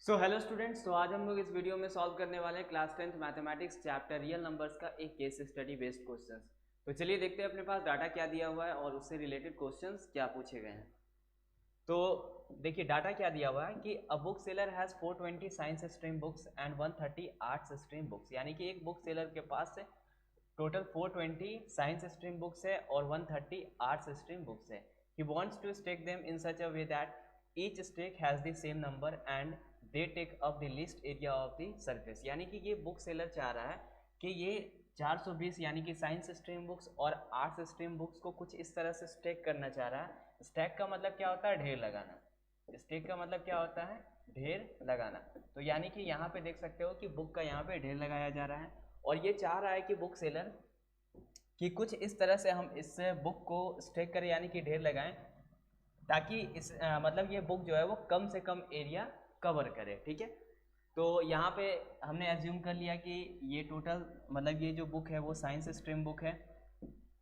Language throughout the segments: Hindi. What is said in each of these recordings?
हेलो स्टूडेंट्स, तो आज हम लोग इस वीडियो में सॉल्व करने वाले हैं class 10th mathematics chapter real numbers का एक केस स्टडी बेस्ड क्वेश्चंस। तो चलिए देखते हैं अपने पास डाटा क्या दिया हुआ है और उससे रिलेटेड क्वेश्चंस क्या पूछे गए हैं। तो देखिए डाटा क्या दिया हुआ है कि a book seller has 420 science stream books and 130 arts stream books, यानी कि एक बुक सेलर के पास टोटल 420 साइंस स्ट्रीम बुक्स है और 130 आर्ट्स स्ट्रीम बुक्स है। He wants to stack them in such a way that each stack has the same number and they take up the least area of the surface. यानी कि ये बुक सेलर चाह रहा है कि ये 420 यानी कि साइंस स्ट्रीम बुक्स और आर्ट्स स्ट्रीम बुक्स को कुछ इस तरह से स्टेक करना चाह रहा है। स्टैक का मतलब क्या होता है? ढेर लगाना। स्टेक का मतलब क्या होता है? ढेर लगाना। तो यानी कि यहाँ पे देख सकते हो कि बुक का यहाँ पे ढेर लगाया जा रहा है और ये चाह रहा है कि बुक सेलर कि कुछ इस तरह से हम इस बुक को स्टेक करें यानी कि ढेर लगाएं ताकि इस मतलब ये बुक जो है वो कम से कम एरिया कवर करे। ठीक है, तो यहाँ पे हमने एज्यूम कर लिया कि ये टोटल मतलब ये जो बुक है वो साइंस स्ट्रीम बुक है।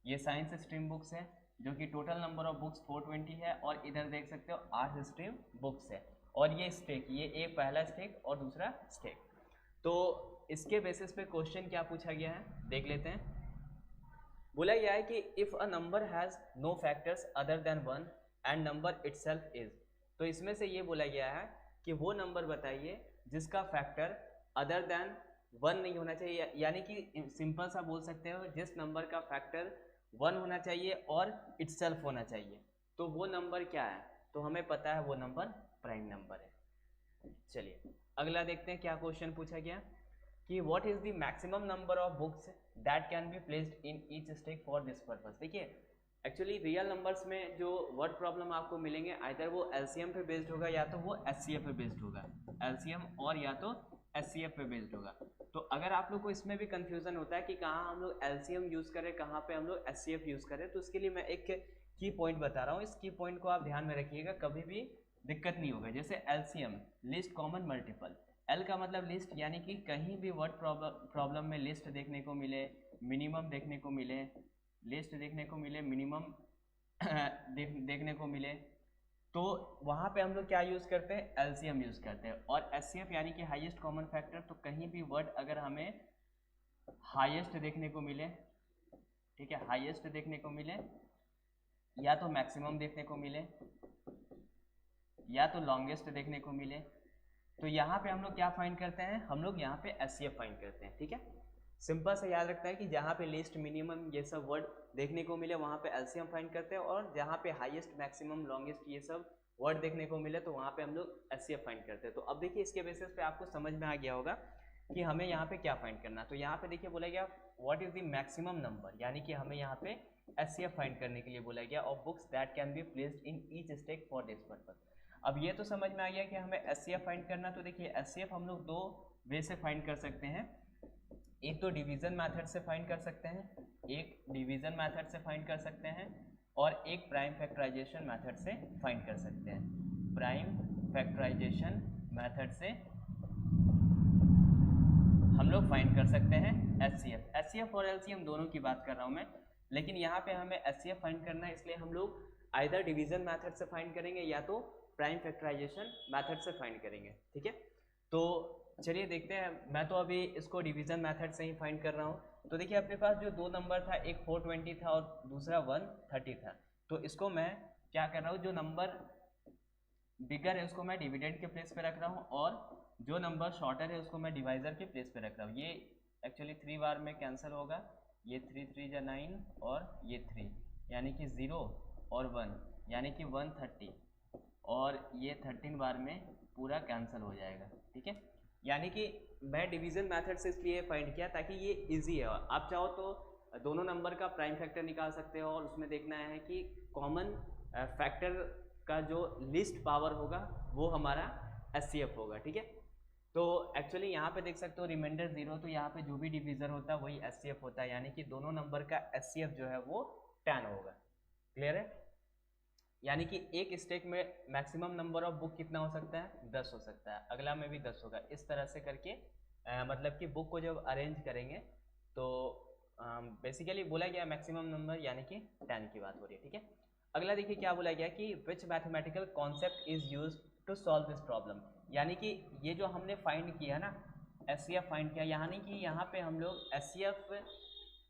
ये साइंस स्ट्रीम बुक्स है जो कि टोटल नंबर ऑफ बुक्स 420 है और इधर देख सकते हो आर्ट्स स्ट्रीम बुक्स है। और ये स्टेक, ये एक पहला स्टेक और दूसरा स्टेक। तो इसके बेसिस पे क्वेश्चन क्या पूछा गया है देख लेते हैं। बोला गया है कि if a number has no factors other than one and number itself is. तो इसमें से ये बोला गया है कि वो नंबर बताइए जिसका फैक्टर अदर देन वन नहीं होना चाहिए, यानी कि सिंपल सा बोल सकते हो जिस नंबर का फैक्टर वन होना चाहिए और इटसेल्फ होना चाहिए। तो वो नंबर क्या है? तो हमें पता है वो नंबर प्राइम नंबर है। चलिए अगला देखते हैं क्या क्वेश्चन पूछा गया कि what is the maximum number of books that can be placed in each stack for this purpose. देखिए एक्चुअली रियल नंबर्स में जो वर्ड प्रॉब्लम आपको मिलेंगे आइदर वो एलसीएम पे बेस्ड होगा या तो वो एचसीएफ पे बेस्ड होगा। एलसीएम और या तो एचसीएफ पे बेस्ड होगा। तो अगर आप लोग को इसमें भी कंफ्यूजन होता है कि कहाँ हम लोग एलसीएम यूज करें, कहाँ पे हम लोग एचसीएफ यूज करें, तो उसके लिए मैं एक की पॉइंट बता रहा हूँ। इस की पॉइंट को आप ध्यान में रखिएगा, कभी भी दिक्कत नहीं होगा। जैसे LCM list common multiple, L का मतलब लिस्ट यानी कि कहीं भी वर्ड प्रॉब्लम में लिस्ट देखने को मिले, मिनिमम देखने को मिले, लिस्ट देखने को मिले, मिनिमम देखने को मिले, तो वहाँ पे हम लोग क्या यूज़ करते हैं? एलसीएम यूज़ करते हैं। और एचसीएफ यानी कि हाईएस्ट कॉमन फैक्टर, तो कहीं भी वर्ड अगर हमें हाईएस्ट देखने को मिले, ठीक है, हाईएस्ट देखने को मिले या तो मैक्सिमम देखने को मिले या तो लॉन्गेस्ट देखने को मिले, तो यहाँ पे हम लोग क्या फाइंड करते हैं? हम लोग यहाँ पे एचसीएफ फाइंड करते हैं। ठीक है, सिंपल से याद रखता है कि जहाँ पे लिस्ट मिनिमम ये सब वर्ड देखने को मिले वहाँ पे एलसीएम फाइंड करते हैं और जहाँ पे हाईएस्ट मैक्सिमम लॉन्गेस्ट ये सब वर्ड देखने को मिले तो वहाँ पे हम लोग एचसीएफ फाइंड करते हैं। तो अब देखिए इसके बेसिस पे आपको समझ में आ गया होगा कि हमें यहाँ पे क्या फाइंड करना। तो यहाँ पे देखिए बोला गया what is the maximum number, यानी कि हमें यहाँ पे एचसीएफ फाइंड करने के लिए बोला गया of books that can be placed in each stack for this purpose. अब ये तो समझ में आ गया कि हमें एचसीएफ फाइंड करना। तो देखिए एचसीएफ हम लोग दो वे से फाइंड कर सकते हैं। एक तो डिवीजन मेथड से फाइंड कर सकते हैं, एक डिवीजन मेथड से फाइंड कर सकते हैं और एक प्राइम फैक्टराइजेशन मेथड से फाइंड कर सकते हैं। प्राइम फैक्टराइजेशन मेथड से हम लोग फाइंड कर सकते हैं एचसीएफ। एचसीएफ और एलसीएम दोनों की बात कर रहा हूं मैं, लेकिन यहाँ पे हमें एचसीएफ फाइंड करना है, इसलिए हम लोग आइदर डिवीजन मेथड से फाइंड करेंगे या तो प्राइम फैक्टराइजेशन मेथड से फाइंड करेंगे। ठीक है, तो चलिए देखते हैं। मैं तो अभी इसको डिवीजन मेथड से ही फाइंड कर रहा हूँ। तो देखिए अपने पास जो दो नंबर था, एक 420 था और दूसरा 130 था। तो इसको मैं क्या कर रहा हूँ, जो नंबर बिगर है उसको मैं डिविडेंड के प्लेस पे रख रहा हूँ और जो नंबर शॉर्टर है उसको मैं डिवाइजर के प्लेस पे रख रहा हूँ। ये एक्चुअली 3 बार में कैंसिल होगा, ये 3 3 जा 9 और ये 3 यानी कि 0 और 1 यानी कि 130 और ये 13 बार में पूरा कैंसिल हो जाएगा। ठीक है, यानी कि मैं डिवीजन मेथड से इसलिए फाइंड किया ताकि ये इजी है। आप चाहो तो दोनों नंबर का प्राइम फैक्टर निकाल सकते हो और उसमें देखना है कि कॉमन फैक्टर का जो लिस्ट पावर होगा वो हमारा एचसीएफ होगा। ठीक है, तो एक्चुअली यहाँ पे देख सकते हो रिमाइंडर 0, तो यहाँ पे जो भी डिवीजन होता है वही एचसीएफ होता है, यानी कि दोनों नंबर का एचसीएफ जो है वो 10 होगा। क्लियर है? यानी कि एक स्टेक में मैक्सिमम नंबर ऑफ बुक कितना हो सकता है? 10 हो सकता है, अगला में भी 10 होगा। इस तरह से करके मतलब कि बुक को जब अरेंज करेंगे तो बेसिकली बोला गया मैक्सिमम नंबर यानी कि 10 की बात हो रही है। ठीक है, अगला देखिए क्या बोला गया कि which mathematical concept is use to solve this problem. यानी कि ये जो हमने फाइंड किया ना, एचसीएफ फाइंड किया, यानी कि यहाँ पे हम लोग एचसीएफ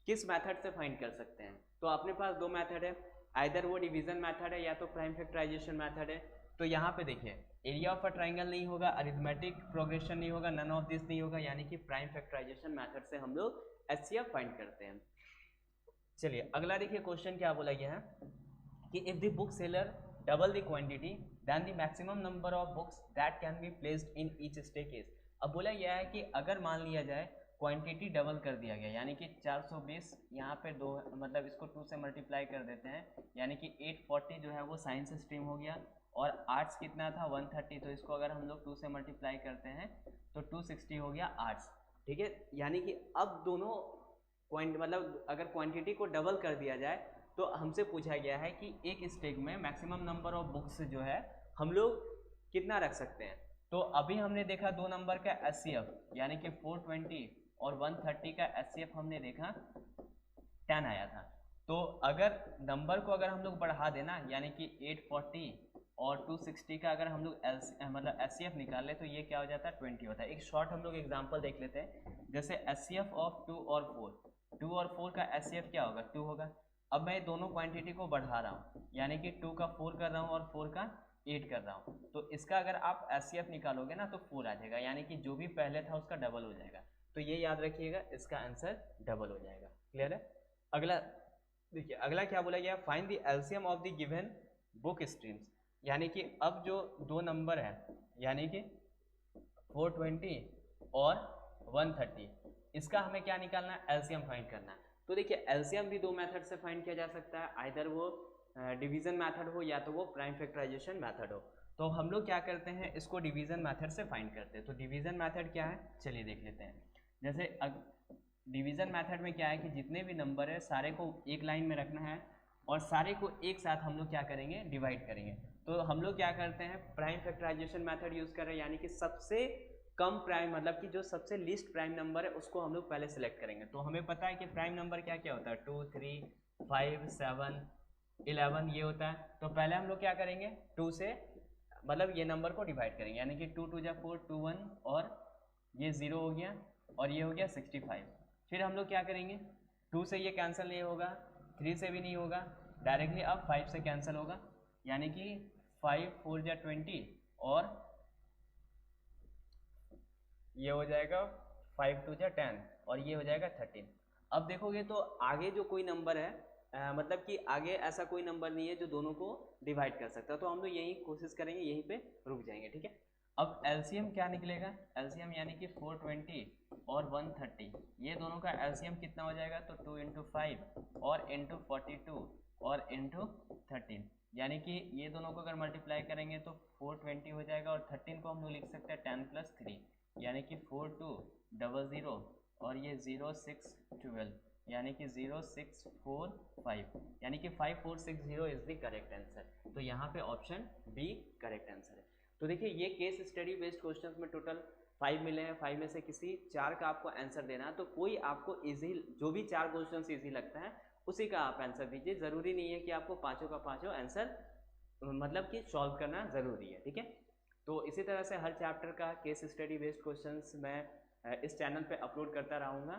किस मेथड से फाइंड कर सकते हैं। तो अपने पास दो मेथड है, आइदर वो डिवीजन मेथड है या तो प्राइम फैक्टराइजेशन मेथड है। तो यहाँ पे देखिए एरिया ऑफ अ ट्राइंगल नहीं होगा, अरिथमेटिक प्रोग्रेशन नहीं होगा, नन ऑफ दिस नहीं होगा, यानी कि प्राइम फैक्टराइजेशन मेथड से हम लोग एचसीएफ फाइंड करते हैं। चलिए अगला देखिए क्वेश्चन क्या बोला गया है कि if the book seller double the quantity then the maximum number of books that can be placed in each stackage. अब बोला गया है कि अगर मान लिया जाए क्वांटिटी डबल कर दिया गया, यानी कि 420 यहाँ पे दो, मतलब इसको 2 से मल्टीप्लाई कर देते हैं, यानी कि 840 जो है वो साइंस स्ट्रीम हो गया, और आर्ट्स कितना था 130, तो इसको अगर हम लोग 2 से मल्टीप्लाई करते हैं तो 260 हो गया आर्ट्स। ठीक है, यानी कि अब दोनों मतलब अगर क्वांटिटी को डबल कर दिया जाए तो हमसे पूछा गया है कि एक स्टेक में मैक्सिमम नंबर ऑफ बुक्स जो है हम लोग कितना रख सकते हैं। तो अभी हमने देखा दो नंबर का एचसीएफ यानी कि 420 और 130 का एचसीएफ हमने देखा 10 आया था। तो अगर नंबर को अगर हम लोग बढ़ा देना, यानी कि 840 और 260 का अगर हम लोग मतलब एचसीएफ निकाल ले तो ये क्या हो जाता है 20 होता है। एक शॉर्ट हम लोग एग्जांपल देख लेते हैं, जैसे एचसीएफ ऑफ 2 और 4 का एचसीएफ क्या होगा 2 होगा। अब मैं दोनों क्वांटिटी को बढ़ा रहा हूँ, यानी कि 2 का 4 कर रहा हूँ और 4 का 8 कर रहा हूँ, तो इसका अगर आप एचसीएफ निकालोगे ना तो 4 आ जाएगा, यानी कि जो भी पहले था उसका डबल हो जाएगा। तो ये याद रखिएगा, इसका आंसर डबल हो जाएगा। क्लियर है। अगला देखिए, अगला क्या बोला गया, find the LCM of the given book streams. यानी कि अब जो दो नंबर है, यानी कि 420 और 130, इसका हमें क्या निकालना है, एलसीएम फाइंड करना है। तो देखिए एलसीएम भी दो मेथड से फाइंड किया जा सकता है, आइदर वो डिवीजन मेथड हो या तो वो प्राइम फैक्टराइजेशन मेथड हो। तो हम लोग क्या करते हैं, इसको डिवीजन मेथड से फाइंड करते हैं। तो डिवीजन मेथड क्या है, चलिए देख लेते हैं। जैसे डिवीजन मेथड में क्या है कि जितने भी नंबर है सारे को एक लाइन में रखना है और सारे को एक साथ हम लोग क्या करेंगे, डिवाइड करेंगे। तो हम लोग क्या करते हैं, प्राइम फैक्टराइजेशन मेथड यूज कर रहे हैं, यानी कि सबसे कम प्राइम, मतलब कि जो सबसे लीस्ट प्राइम नंबर है उसको हम लोग पहले सेलेक्ट करेंगे। तो हमें पता है कि प्राइम नंबर क्या क्या होता है, 2, 3, 5, 7, 11 ये होता है। तो पहले हम लोग क्या करेंगे, 2 से मतलब ये नंबर को डिवाइड करेंगे, यानी कि 2 2 जा 4, 2 1 और ये 0 हो गया और ये हो गया 65। फिर हम लोग क्या करेंगे, 2 से ये कैंसिल नहीं होगा, 3 से भी नहीं होगा, डायरेक्टली अब 5 से कैंसिल होगा, यानी कि 5 4 जा 20 और ये हो जाएगा 5 2 जा 10 और ये हो जाएगा 13। अब देखोगे तो आगे जो कोई नंबर है मतलब कि आगे ऐसा कोई नंबर नहीं है जो दोनों को डिवाइड कर सकता है। तो हम लोग यही कोशिश करेंगे, यहीं पे रुक जाएंगे। ठीक है, अब एलसीएम क्या निकलेगा, एलसीएम यानी कि 420 और 130, ये दोनों का एलसीएम कितना हो जाएगा, तो 2 × 5 और × 42 और × 13, यानी कि ये दोनों को अगर मल्टीप्लाई करेंगे तो 420 हो जाएगा और 13 को हम लोग लिख सकते हैं 10 + 3, यानी कि 4200 और ये 0612, यानी कि 0645, यानी कि 5460 इज द करेक्ट आंसर। तो यहाँ पे ऑप्शन बी करेक्ट आंसर है। तो देखिए ये केस स्टडी बेस्ड क्वेश्चंस में टोटल 5 मिले हैं, 5 में से किसी 4 का आपको आंसर देना है। तो कोई आपको इजी, जो भी 4 क्वेश्चंस इजी लगता है उसी का आप आंसर दीजिए। ज़रूरी नहीं है कि आपको पाँचों का पाँचों आंसर मतलब कि सॉल्व करना ज़रूरी है। ठीक है, तो इसी तरह से हर चैप्टर का केस स्टडी बेस्ड क्वेश्चंस मैं इस चैनल पे अपलोड करता रहूँगा।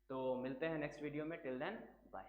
तो मिलते हैं नेक्स्ट वीडियो में, टिल देन बाय।